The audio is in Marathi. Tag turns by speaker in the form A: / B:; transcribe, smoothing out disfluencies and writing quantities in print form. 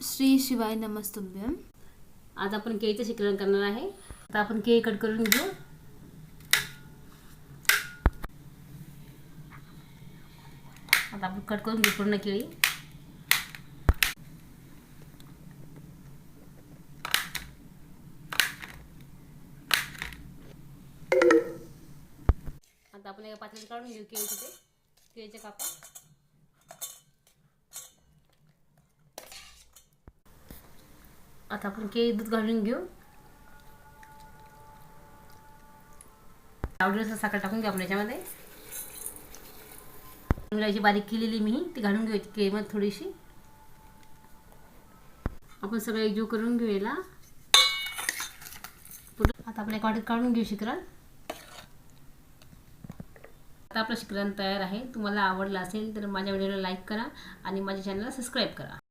A: श्री शिवाय नमस्तुभ्यम.
B: आज आपण केळीचं शिकरण करणार आहे. आता आपण केळी कट करून घेऊ. आता आपण कट करून घेऊ पूर्ण केळी. आता आपण एका पातेल्यात काढून घेऊ केळीचे कापा. आता आपण केळी दूध घालून घेऊ. आवडीनुसार साखर टाकून घेऊ आपण याच्यामध्ये. इलायची बारीक केलेली मी ती घालून घेऊ केळीमध्ये थोडीशी. आपण सगळं एकजीव करून घेऊ याला. आता आपण एक वाटीत काढून घेऊ शिकरण. आता आपलं शिकरण तयार आहे. तुम्हाला आवडलं असेल तर माझ्या व्हिडिओला लाईक करा आणि माझ्या चॅनलला सबस्क्राईब करा.